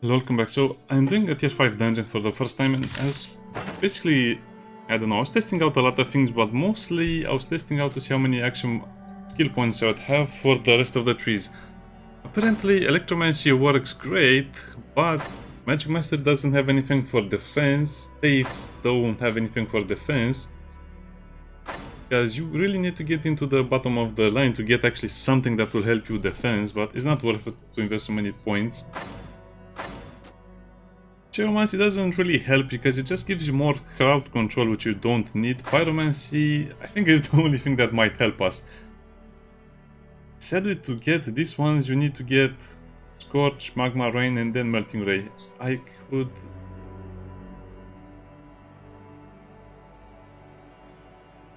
Welcome back. So I'm doing a tier 5 dungeon for the first time, and I was basically, I don't know, I was testing out a lot of things, but mostly I was testing out to see how many action skill points I would have for the rest of the trees. Apparently Electromancer works great, but Magic Master doesn't have anything for defense, Staves don't have anything for defense, because you really need to get into the bottom of the line to get actually something that will help you defense, but it's not worth it to invest so many points. Geomancy doesn't really help because it just gives you more crowd control, which you don't need. Pyromancy, I think, is the only thing that might help us. Sadly, to get these ones, you need to get Scorch, Magma Rain, and then Melting Ray. I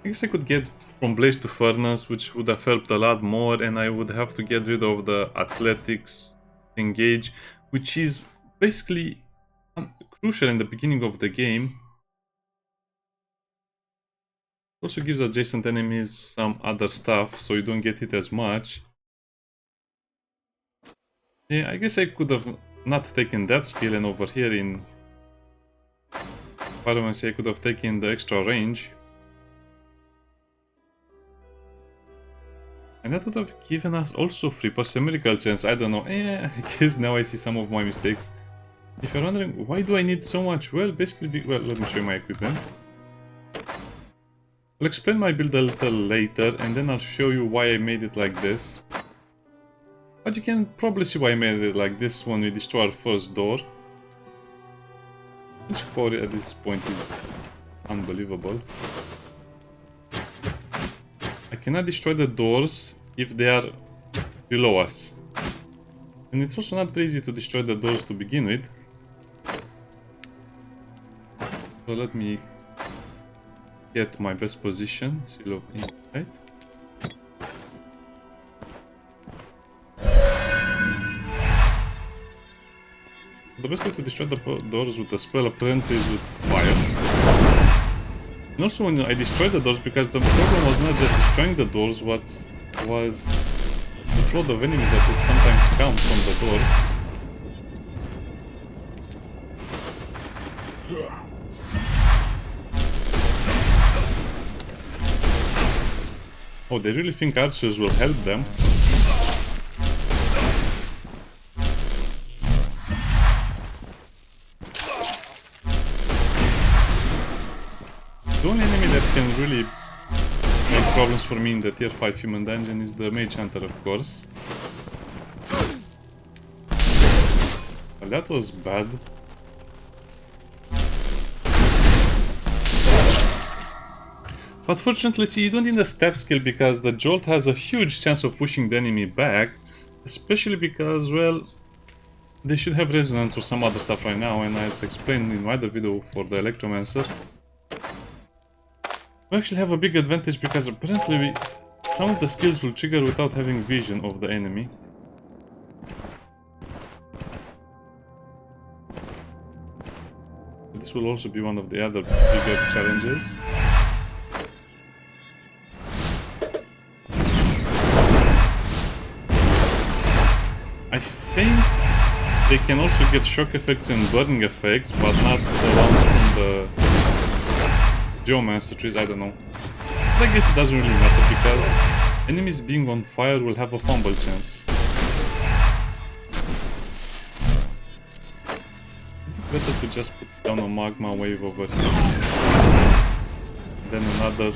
guess I could get from Blaze to Furnace, which would have helped a lot more, and I would have to get rid of the Athletics Engage, which is basically crucial in the beginning of the game. Also gives adjacent enemies some other stuff, so you don't get hit as much. Yeah, I guess I could have not taken that skill, and over here in Pyromancy I could have taken the extra range. And that would have given us also 3% miracle chance, I don't know, I guess now I see some of my mistakes. If you're wondering, why do I need so much? Well, basically, well, let me show you my equipment. I'll explain my build a little later, and then I'll show you why I made it like this. But you can probably see why I made it like this when we destroy our first door. Which power at this point is unbelievable. I cannot destroy the doors if they are below us. And it's also not very easy to destroy the doors to begin with. So let me get my best position, Seal of Insight. The best way to destroy the doors with the spell apparently is with fire. And also when I destroyed the doors, because the problem was not just destroying the doors, what was the flood of enemies that would sometimes come from the doors. Oh, they really think archers will help them. The only enemy that can really make problems for me in the tier 5 human dungeon is the Mage Hunter, of course. Well, that was bad. But fortunately, see, you don't need a staff skill because the Jolt has a huge chance of pushing the enemy back. Especially because, well, they should have resonance or some other stuff right now, and as explained in my other video for the Electromancer. We actually have a big advantage because apparently some of the skills will trigger without having vision of the enemy. This will also be one of the other bigger challenges. I think they can also get shock effects and burning effects, but not the ones from the Geomancer trees, I don't know. But I guess it doesn't really matter because enemies being on fire will have a fumble chance. Is it better to just put down a magma wave over here? Then another...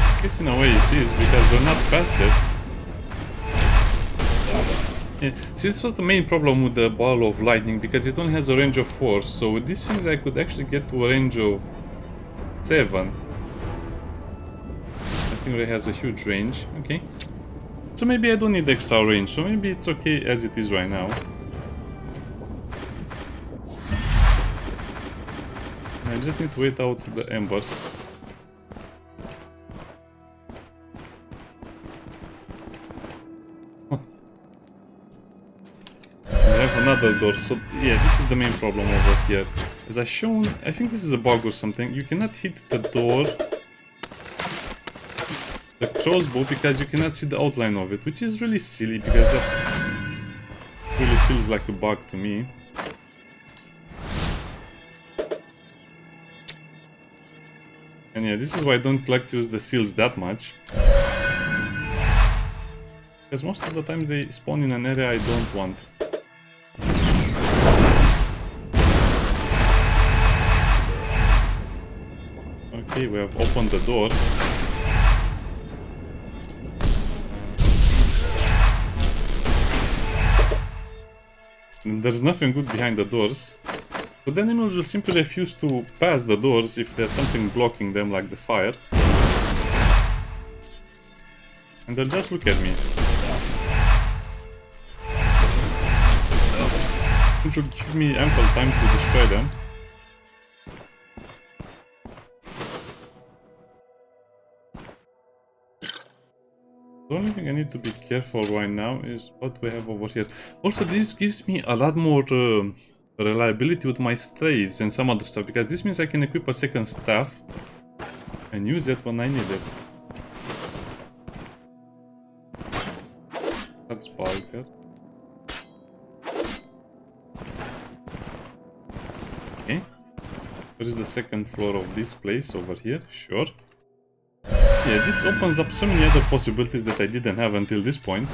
I guess in a way it is, because they're not passive. Yeah. See, this was the main problem with the ball of lightning, because it only has a range of 4, so with these things I could actually get to a range of 7. I think it has a huge range, okay. So maybe I don't need extra range, so maybe it's okay as it is right now. I just need to wait out the embers. Another door, so yeah, this is the main problem over here. As I shown, I think this is a bug or something. You cannot hit the door, the crossbow because you cannot see the outline of it, which is really silly because that really feels like a bug to me. And yeah, this is why I don't like to use the seals that much. Because most of the time they spawn in an area I don't want. Okay, we have opened the doors. And there's nothing good behind the doors. So the animals will simply refuse to pass the doors if there's something blocking them, like the fire. And they'll just look at me. Which would give me ample time to destroy them. The only thing I need to be careful right now is what we have over here. Also, this gives me a lot more reliability with my staves and some other stuff, because this means I can equip a second staff and use it when I need it. That's bulker. Okay. Where is the second floor of this place over here? Sure. Yeah, this opens up so many other possibilities that I didn't have until this point.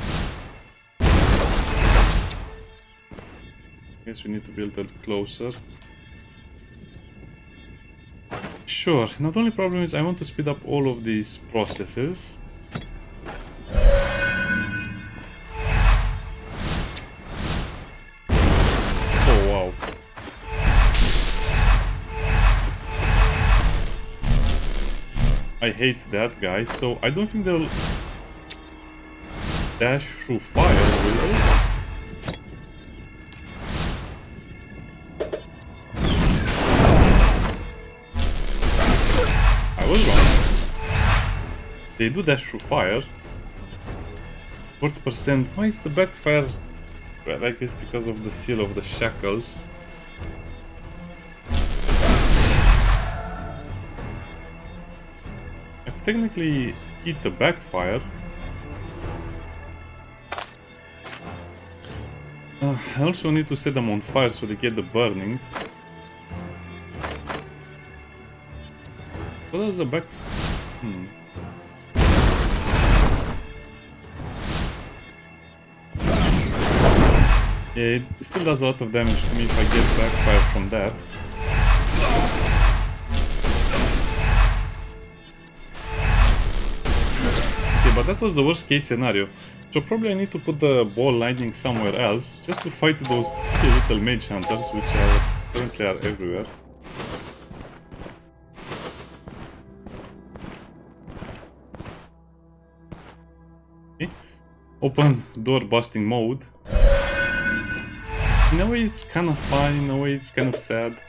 Guess we need to build it closer. Sure, now the only problem is I want to speed up all of these processes. Oh wow. I hate that, guys, so I don't think they'll dash through fire, will they? I was wrong. They do dash through fire. 40%. Why is the backfire? Well, I guess because of the seal of the shackles. Technically eat the backfire. I also need to set them on fire so they get the burning. What does the back... Yeah, it still does a lot of damage to me if I get backfire from that. But that was the worst case scenario, so probably I need to put the ball lightning somewhere else just to fight those little mage hunters, which currently are everywhere. Okay. Open door busting mode. In a way it's kind of fun, in a way it's kind of sad.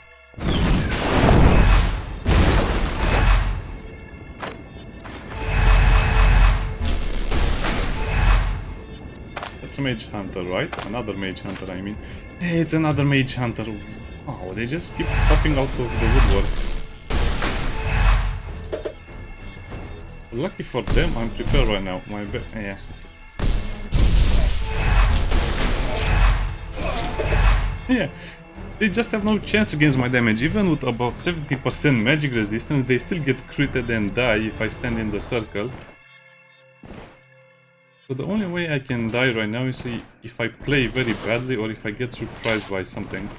It's a mage hunter, right? Another mage hunter, I mean. Hey, it's another mage hunter. Oh, they just keep popping out of the woodworks. Lucky for them, I'm prepared right now. Yeah. Yeah, they just have no chance against my damage. Even with about 70% magic resistance, they still get critted and die if I stand in the circle. So the only way I can die right now is if I play very badly or if I get surprised by something.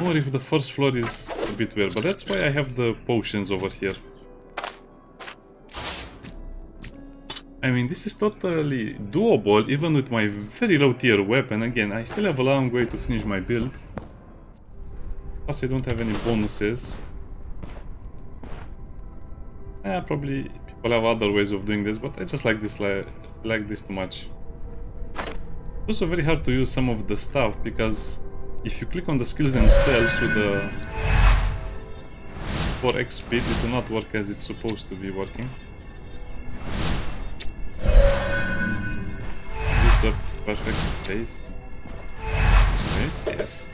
Or if the first floor is a bit weird, but that's why I have the potions over here. I mean, this is totally doable even with my very low tier weapon. Again, I still have a long way to finish my build. Plus I don't have any bonuses. Probably people have other ways of doing this, but I just like this too much. It's also very hard to use some of the stuff because if you click on the skills themselves with the 4x speed, it will not work as it's supposed to be working. Is the perfect space? Yes.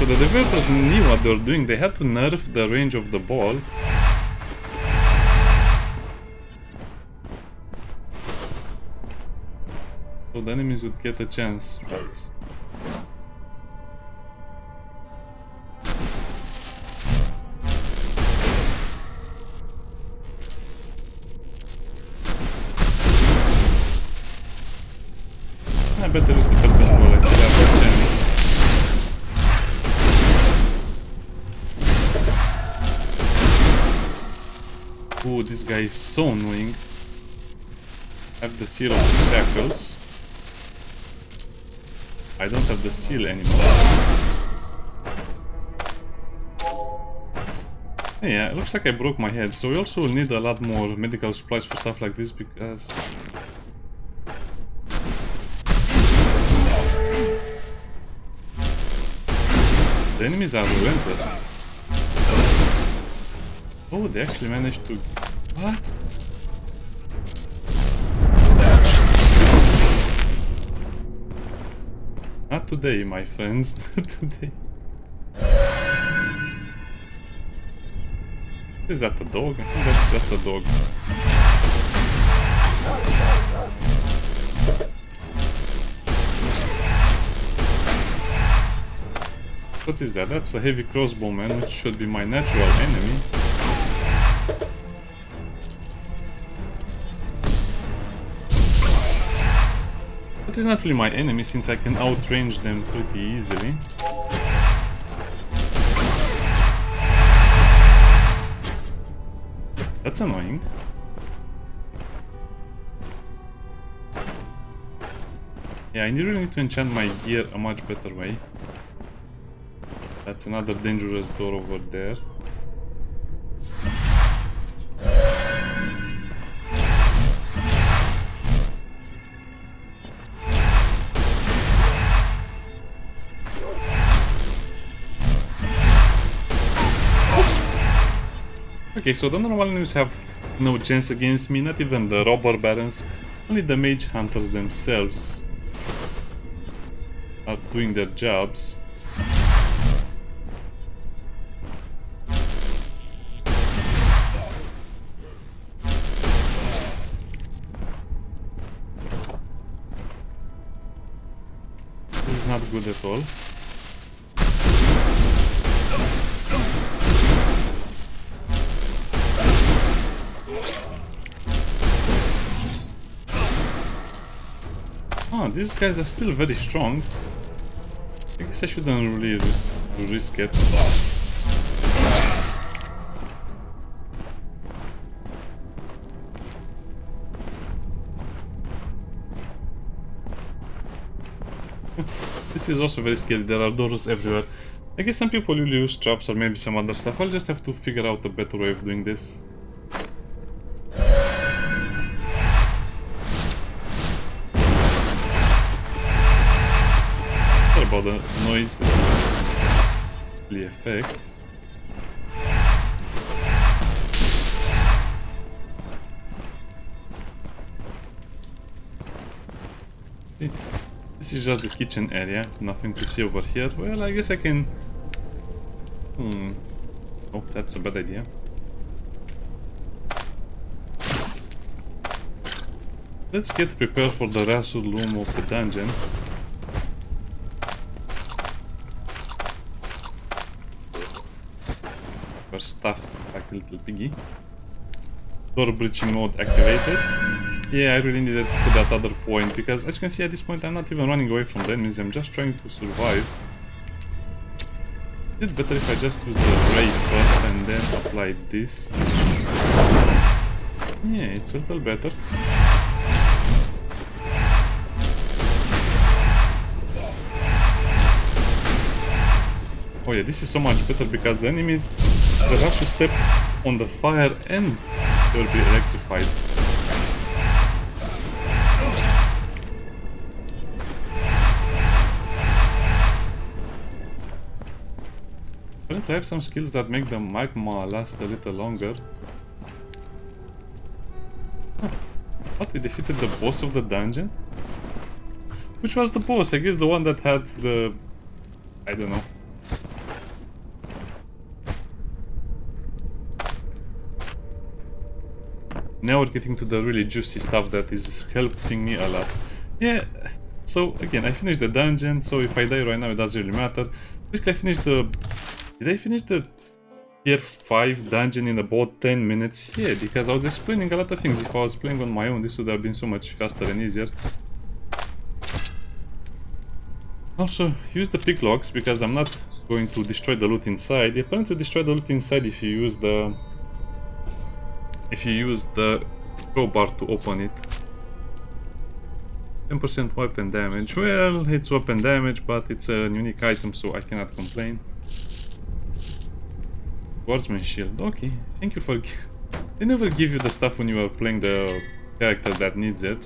So the developers knew what they were doing. They had to nerf the range of the ball. So the enemies would get a chance, but... I better use the pet pistol, I still have a chance. Ooh, this guy is so annoying. I have the seal of the shackles. I don't have the seal anymore. Yeah, it looks like I broke my head, so we also will need a lot more medical supplies for stuff like this because... the enemies are relentless. Oh, they actually managed to... What? Not today, my friends. Not today. Is that a dog? I think that's just a dog. What is that? That's a heavy crossbowman, which should be my natural enemy. But it's not really my enemy, since I can outrange them pretty easily. That's annoying. Yeah, I really need to enchant my gear a much better way. That's another dangerous door over there. Okay, so the normal enemies have no chance against me, not even the robber barons, only the mage hunters themselves are doing their jobs. This is not good at all. Ah, these guys are still very strong. I guess I shouldn't really risk it. This is also very scary. There are doors everywhere. I guess some people will use traps or maybe some other stuff. I'll just have to figure out a better way of doing this. About the noise, the effects. This is just the kitchen area, nothing to see over here. Well, I guess I can... Oh, that's a bad idea. Let's get prepared for the Razor Loom of the dungeon. Stuffed like a little piggy. Door breaching mode activated. Yeah, I really needed to put that other point because as you can see at this point I'm not even running away from the enemies, I'm just trying to survive. Is it better if I just use the ray first and then apply this? Yeah, it's a little better. Oh yeah, this is so much better because the enemies will have to step on the fire and they will be electrified. Apparently I have some skills that make the magma last a little longer. Huh. What? We defeated the boss of the dungeon? Which was the boss? I guess the one that had the... I don't know. now we're getting to the really juicy stuff that is helping me a lot. Yeah, so again, I finished the dungeon, so if I die right now, it doesn't really matter. Basically, I finished the... Did I finish the tier 5 dungeon in about 10 minutes? Yeah, because I was explaining a lot of things. If I was playing on my own, this would have been so much faster and easier. Also, use the picklocks, because I'm not going to destroy the loot inside. You plan to destroy the loot inside if you use the... crowbar to open it. 10% weapon damage. Well, it's weapon damage, but it's a unique item, so I cannot complain. Swordsman shield. Okay, thank you for... They never give you the stuff when you are playing the character that needs it.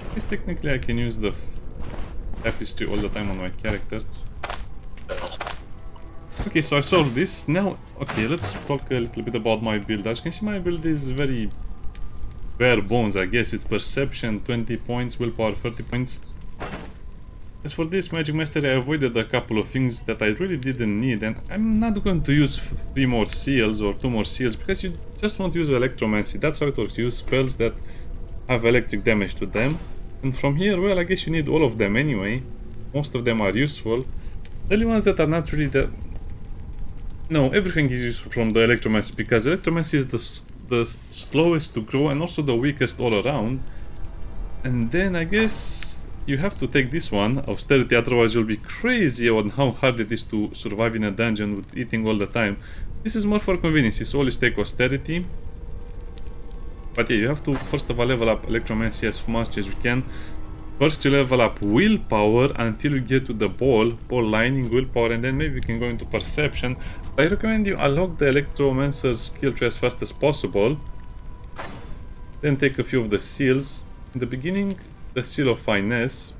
Because technically I can use the tapestry all the time on my character. Okay, so I solved this. Now, okay, let's talk a little bit about my build. As you can see, my build is very bare bones, I guess. It's perception, 20 points, willpower, 30 points. As for this Magic Mastery, I avoided a couple of things that I really didn't need, and I'm not going to use 3 more seals or 2 more seals, because you just want to use Electromancer. That's how it works. You use spells that have electric damage to them. And from here, well, I guess you need all of them anyway. Most of them are useful. The only ones that are not really the... No, everything is useful from the Electromancer, because Electromancer is the slowest to grow and also the weakest all around. And then I guess you have to take this one, Austerity, otherwise you'll be crazy on how hard it is to survive in a dungeon with eating all the time. This is more for convenience, so always take Austerity. But yeah, you have to first of all level up Electromancer as much as you can. First you level up willpower until you get to the ball lining, willpower, and then maybe you can go into perception. I recommend you unlock the Electromancer skill tree as fast as possible. Then take a few of the seals. In the beginning, the seal of finesse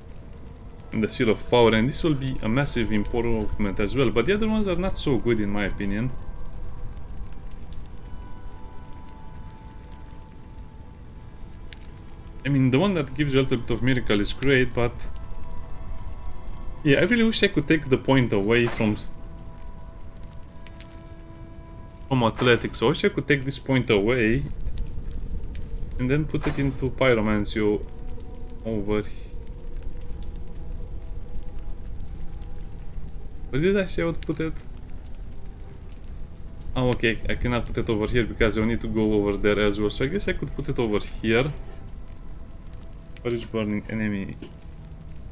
and the seal of power, and this will be a massive improvement as well, but the other ones are not so good in my opinion. I mean, the one that gives you a little bit of miracle is great, but yeah, I really wish I could take the point away from athletics. So I wish I could take this point away and then put it into pyromancy over here. Where did I say I would put it? Oh, okay, I cannot put it over here because I need to go over there as well. So I guess I could put it over here. For each burning enemy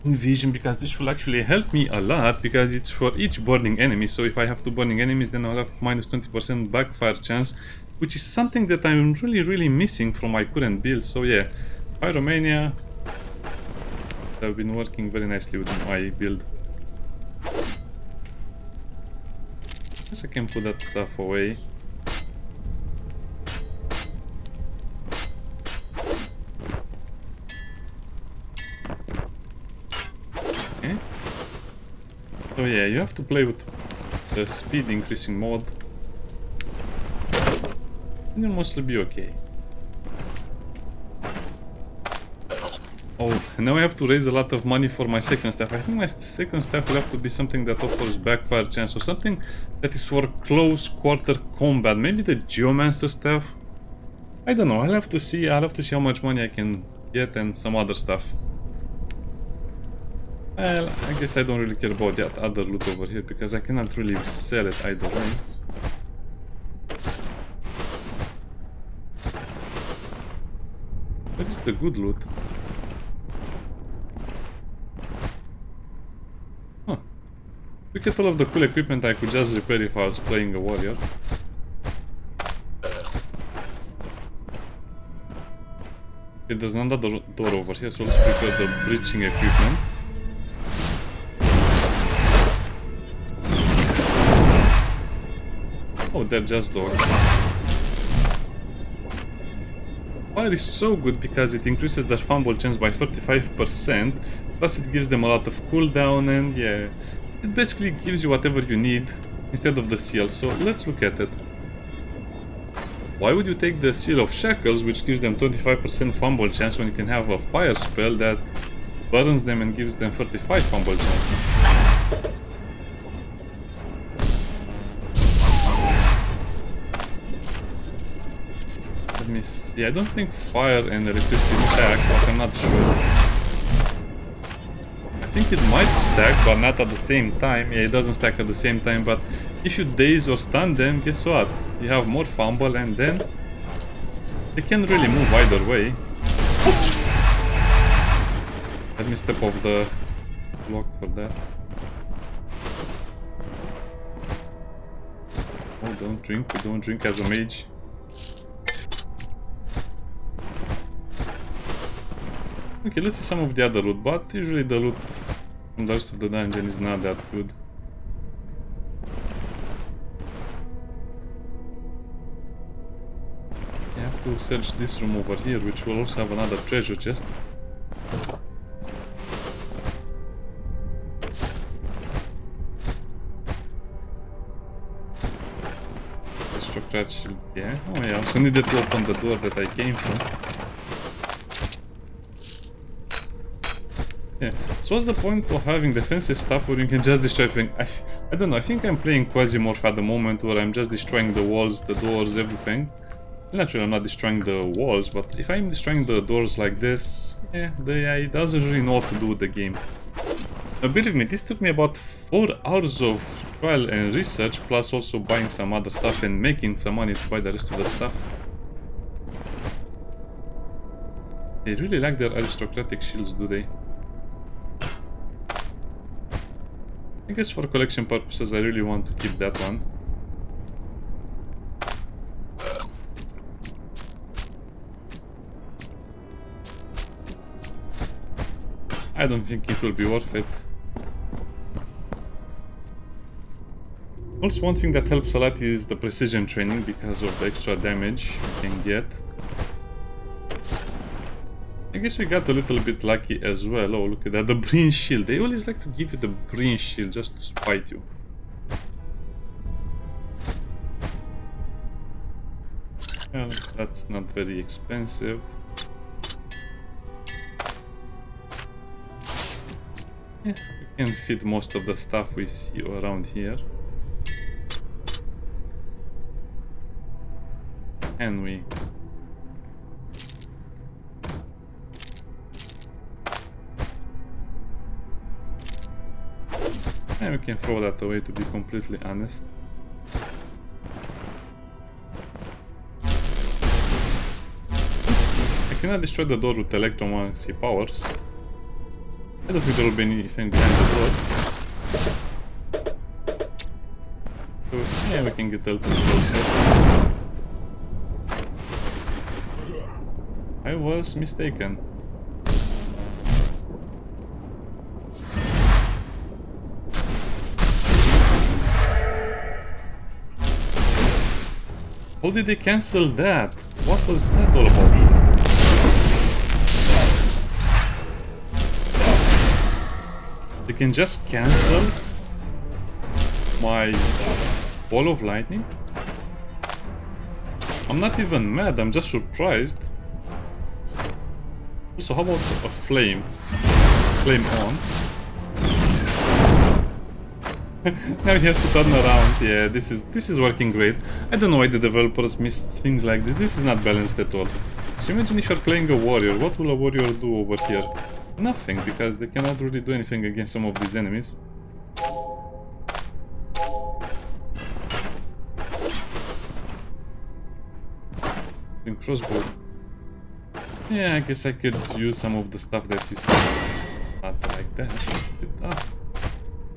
vision, because this will actually help me a lot, because it's for each burning enemy. So if I have 2 burning enemies, then I'll have minus 20% backfire chance, which is something that I'm really missing from my current build. So yeah, Pyromania, I've been working very nicely with my build. I guess I can put that stuff away. So yeah, you have to play with the speed increasing mode, and you'll mostly be okay. Oh, and now I have to raise a lot of money for my second staff. I think my second staff will have to be something that offers backfire chance, or something that is for close quarter combat. Maybe the Geomancer staff? I don't know, I'll have to see how much money I can get and some other stuff. Well, I guess I don't really care about that other loot over here, because I cannot really sell it either way. What is the good loot? Huh. Look at all of the cool equipment I could just repair if I was playing a warrior. Okay, there's another door over here, so let's prepare the breaching equipment. Oh, they're just dogs. Fire is so good because it increases their fumble chance by 35%, plus it gives them a lot of cooldown, and yeah, it basically gives you whatever you need instead of the seal. So let's look at it. Why would you take the Seal of Shackles, which gives them 25% fumble chance, when you can have a fire spell that burns them and gives them 35 fumble chance? me see. I don't think fire and electricity stack, but I'm not sure. I think it might stack, but not at the same time. Yeah, it doesn't stack at the same time, but if you daze or stun them, guess what? You have more fumble and then they can't really move either way. Let me step off the block for that. Oh, don't drink. We don't drink as a mage. Okay, let's see some of the other loot, but usually the loot from the rest of the dungeon is not that good. I have to search this room over here, which will also have another treasure chest. Destructrat shield, yeah. Oh yeah, I also needed to open the door that I came from. Yeah, so what's the point of having defensive stuff where you can just destroy everything? I don't know, I think I'm playing Quasimorph at the moment where I'm just destroying the walls, the doors, everything. Naturally, I'm not destroying the walls, but if I'm destroying the doors like this, yeah, the AI doesn't really know what to do with the game. Now, believe me, this took me about 4 hours of trial and research, plus also buying some other stuff and making some money to buy the rest of the stuff. They really like their aristocratic shields, do they? I guess for collection purposes, I really want to keep that one. I don't think it will be worth it. Also, one thing that helps a lot is the precision training because of the extra damage you can get. I guess we got a little bit lucky as well. Oh, look at that, the Breen Shield. They always like to give you the Breen Shield just to spite you. Well, that's not very expensive. Yeah, we can fit most of the stuff we see around here. Can we? And we can throw that away, to be completely honest. I cannot destroy the door with Electromancer powers. I don't think there will be anything behind the door. So, yeah, we can get a little closer. I was mistaken. How did they cancel that? What was that all about? They can just cancel my ball of lightning? I'm not even mad, I'm just surprised. So how about a flame? Flame on. Now he has to turn around. Yeah, this is working great. I don't know why the developers missed things like this. This is not balanced at all. So imagine if you're playing a warrior. What will a warrior do over here? Nothing, because they cannot really do anything against some of these enemies. In crossbow. Yeah, I guess I could use some of the stuff that you see. Not like that.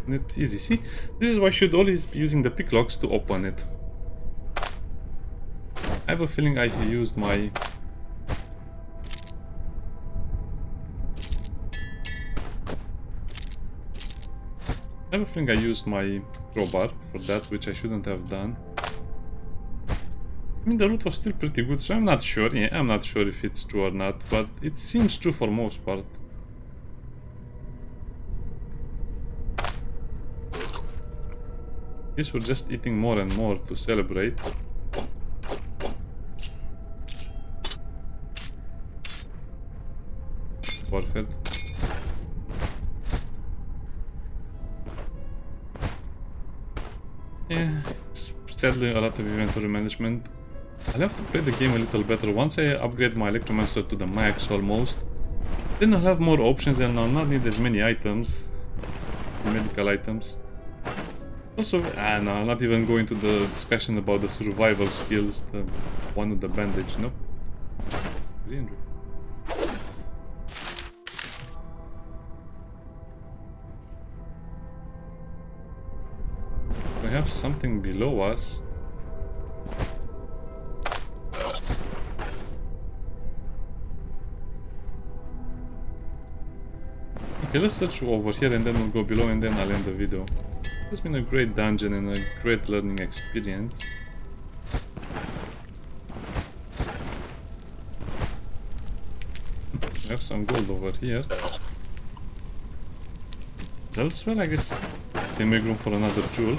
Not easy. See, this is why I should always be using the pick locks to open it. I have a feeling I used my... I have a feeling I used my crowbar for that, which I shouldn't have done. I mean, the loot was still pretty good, so I'm not sure. Yeah, I'm not sure if it's true or not, but it seems true for most part. Guess we're just eating more and more to celebrate. Perfect. Yeah, it's sadly a lot of inventory management. I'll have to play the game a little better. Once I upgrade my Electromancer to the max almost, then I'll have more options and I'll not need as many items, medical items. Also, no, I'll not even go into the discussion about the survival skills, the one with the bandage, nope. We have something below us. Okay, let's search over here and then we'll go below and then I'll end the video. It's been a great dungeon and a great learning experience. We have some gold over here. Elsewhere, I guess they make room for another jewel.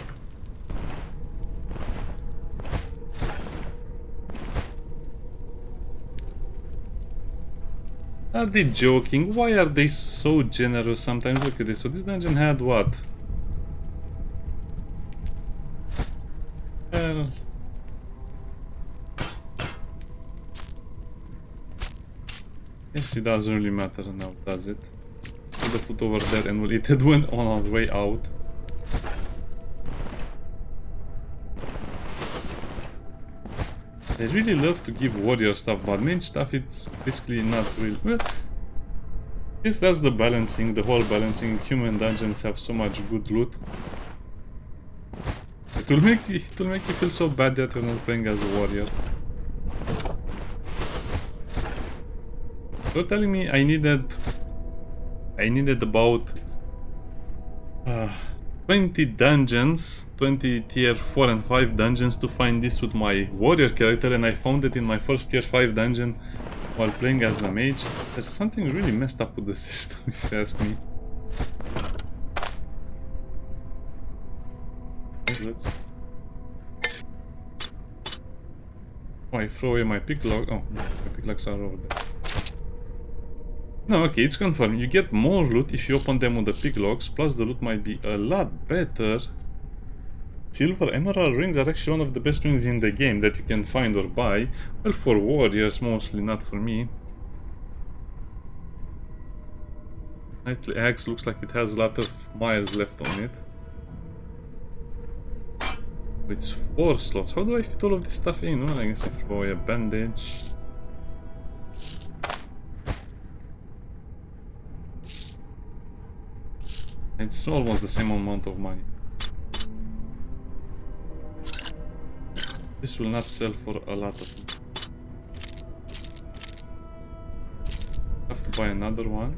Are they joking? Why are they so generous sometimes? Look at this. So this dungeon had what? Well, yes, it doesn't really matter now, does it? Put the food over there and we'll eat it when on our way out. They really love to give warrior stuff, but mage stuff it's basically not real. Well, yes, that's the balancing, the whole balancing. Human dungeons have so much good loot. It will make you feel so bad that you're not playing as a warrior. You're telling me I needed about 20 dungeons, 20 tier 4 and 5 dungeons to find this with my warrior character, and I found it in my first tier 5 dungeon while playing as the mage. There's something really messed up with the system, if you ask me. Let's... Oh, I throw away my picklock. Oh, no, my picklocks are over there. No, okay, it's confirmed. You get more loot if you open them with the picklocks, plus the loot might be a lot better. Silver emerald rings are actually one of the best rings in the game that you can find or buy. Well, for warriors mostly, not for me. Knightly axe looks like it has a lot of miles left on it. It's 4 slots. How do I fit all of this stuff in? Well, I guess I throw away a bandage. It's almost the same amount of money. This will not sell for a lot of money. Have to buy another one.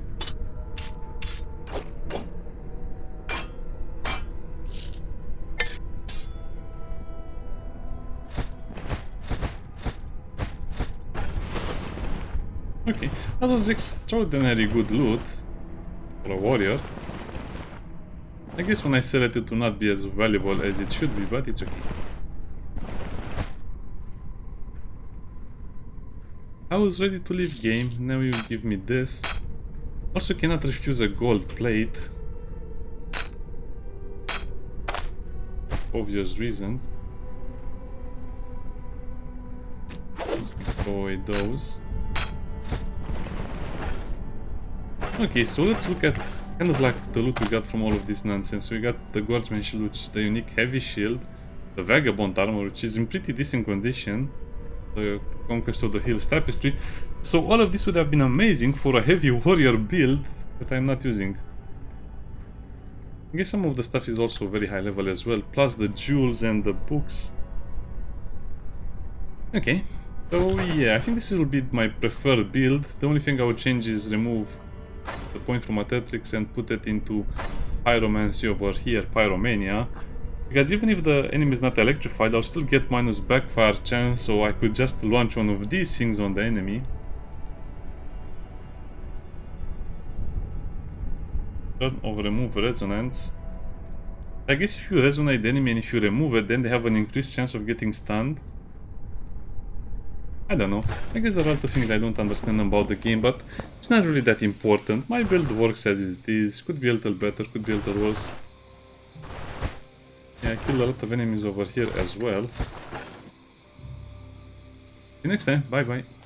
Okay, that was extraordinary good loot for a warrior. I guess when I sell it, it will not be as valuable as it should be, but it's okay. I was ready to leave game, now you give me this. Also cannot refuse a gold plate. Obvious reasons. Throw away those. Okay, so let's look at kind of like the loot we got from all of this nonsense. We got the Guardsman shield, which is the unique heavy shield, the Vagabond armor, which is in pretty decent condition, the Conquest of the Hills tapestry. So all of this would have been amazing for a heavy warrior build that I'm not using. I guess some of the stuff is also very high level as well, plus the jewels and the books. Okay, so yeah, I think this will be my preferred build. The only thing I would change is remove the point from Athletics and put it into Pyromancy over here, Pyromania. Because even if the enemy is not electrified, I'll still get minus backfire chance, so I could just launch one of these things on the enemy. Turn of remove resonance. I guess if you resonate the enemy and if you remove it, then they have an increased chance of getting stunned. I don't know. I guess there are other things I don't understand about the game, but it's not really that important. My build works as it is. Could be a little better, could be a little worse. Yeah, I killed a lot of enemies over here as well. you next time. Bye bye.